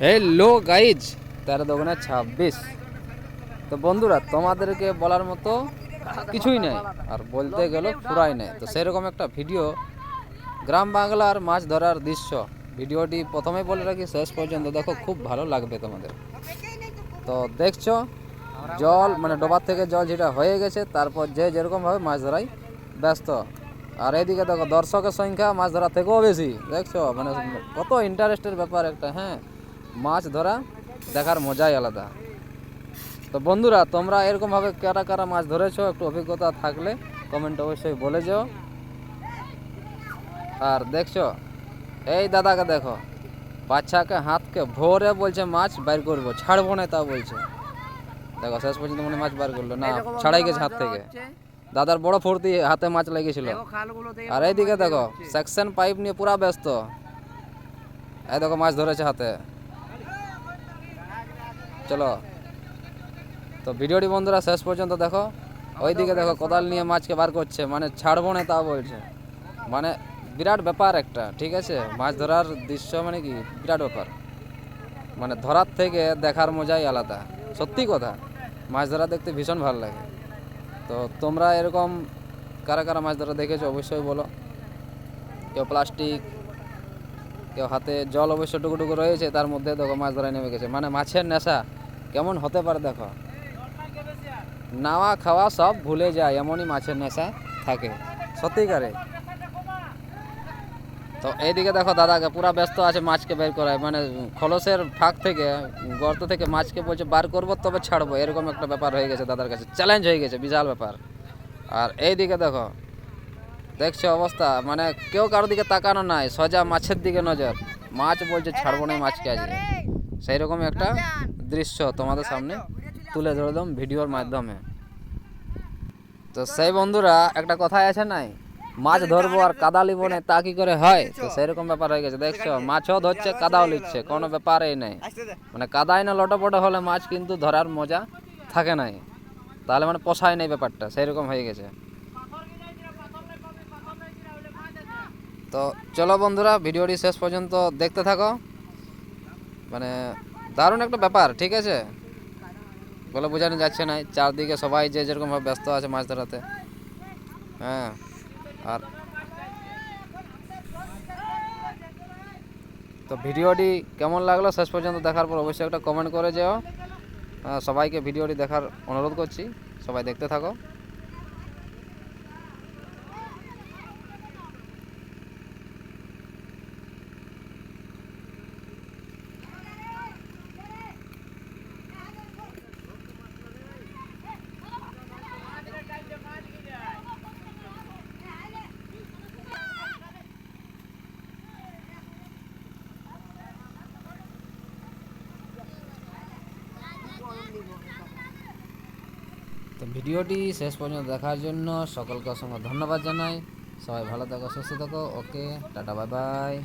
Hello guys, 13×26। তো বন্ধুরা, তোমাদেরকে বলার মতো কিছুই নেই, আর বলতে গেলে ফুরাই নেই। তো সেরকম একটা ভিডিও, গ্রাম বাংলার মাছ ধরার দৃশ্য। ভিডিওটি প্রথমে বলে রাখি, শেষ পর্যন্ত দেখো, খুব ভালো লাগবে তোমাদের। তো দেখছো, জল মানে ডোবার থেকে জল যেটা হয়ে গেছে, তারপর যে যেরকমভাবে মাছ ধরাই ব্যস্ত। আর এদিকে দেখো, দর্শকের সংখ্যা মাছ ধরা থেকেও বেশি। দেখছো মানে কত ইন্টারেস্টের ব্যাপার একটা। হ্যাঁ, মাছ ধরা দেখার মজাই আলাদা। তো বন্ধুরা, তোমরা এরকমভাবে কারা কারা মাছ ধরেছো, একটু অভিজ্ঞতা থাকলে কমেন্ট অবশ্যই বলে যাও। আর দেখছো, এই দাদাকে দেখো, বাচ্চাকে হাতকে ভরে বলছে মাছ বাইর করবো, ছাড়বো না তা বলছে। দেখো শেষ পর্যন্ত মনে মাছ বার করলো না, ছাড়াই গেছে হাত থেকে। দাদার বড় ফুর্তি, হাতে মাছ লেগেছিল। আর এইদিকে দেখো, সেকশন পাইপ নিয়ে পুরা ব্যস্ত। এই দেখো মাছ ধরেছে হাতে। চলো, তো ভিডিওটি বন্ধুরা শেষ পর্যন্ত দেখো। ওইদিকে দেখো, কোদাল নিয়ে মাছকে বার করছে, মানে ছাড়বো না তা বলছে। মানে বিরাট ব্যাপার একটা, ঠিক আছে। মাছ ধরার দৃশ্য মানে কি বিরাট ব্যাপার, মানে ধরার থেকে দেখার মজাই আলাদা। সত্যি কথা, মাছ ধরা দেখতে ভীষণ ভালো লাগে। তো তোমরা এরকম কারা কারা মাছ ধরা দেখেছো অবশ্যই বলো। কেউ প্লাস্টিক, কেউ হাতে জল অবশ্য টুকুটুকু রয়েছে, তার মধ্যে দেখো মাছ ধরায় নেমে গেছে। মানে মাছের নেশা কেমন হতে পারে দেখো, নাওয়া খাওয়া সব ভুলে যায়, এমনই মাছের নেশা থাকে সত্যিকারে। তো এইদিকে দেখো, দাদাকে পুরা ব্যস্ত আছে মাছকে বের করায়, মানে খলসের ফাঁক থেকে, গর্ত থেকে মাছকে বলছে বার করবো তবে ছাড়বো, এরকম একটা ব্যাপার হয়ে গেছে দাদার কাছে, চ্যালেঞ্জ হয়ে গেছে, বিশাল ব্যাপার। আর এইদিকে দেখো, দেখছো অবস্থা, মানে কেউ কারোর দিকে তাকানো নাই, সোজা মাছের দিকে নজর। মাছ বলছে ছাড়বো না মাছকে আজকে। সেই রকম একটা দৃশ্য তোমাদের সামনে তুলে ধরলাম ভিডিওর মাধ্যমে। তো সেই বন্ধুরা, একটা কথাই আছে নাই, মাছ ধরবো আর কাদা লিবো না, তা কি করে হয়? তো সেরকম ব্যাপার হয়ে গেছে। দেখছো, মাছও ধরছে, কাদাও লিচ্ছে, কোনো ব্যাপারই নেই। মানে কাদাই না লটোপটো হলে মাছ কিন্তু ধরার মজা থাকে নাই, তাহলে মানে পোষায় নেই ব্যাপারটা, সেরকম হয়ে গেছে। তো চলো বন্ধুরা, ভিডিওটি শেষ পর্যন্ত দেখতে থাকো। মানে দারুণ একটা ব্যাপার, ঠিক আছে, বলে বোঝানো যাচ্ছে না। চারদিকে সবাই যে যেরকমভাবে ব্যস্ত আছে মাছ ধরাতে। হ্যাঁ, আর তো ভিডিওটি কেমন লাগলো শেষ পর্যন্ত দেখার পর অবশ্যই একটা কমেন্ট করে যেও। সবাইকে ভিডিওটি দেখার অনুরোধ করছি, সবাই দেখতে থাকো। তো ভিডিওটি শেষ পর্যন্ত দেখার জন্য সকলকে অসংখ্য ধন্যবাদ জানাই। সবাই ভালো থাকো, সুস্থ থাকো। ওকে, টাটা, বাই বাই।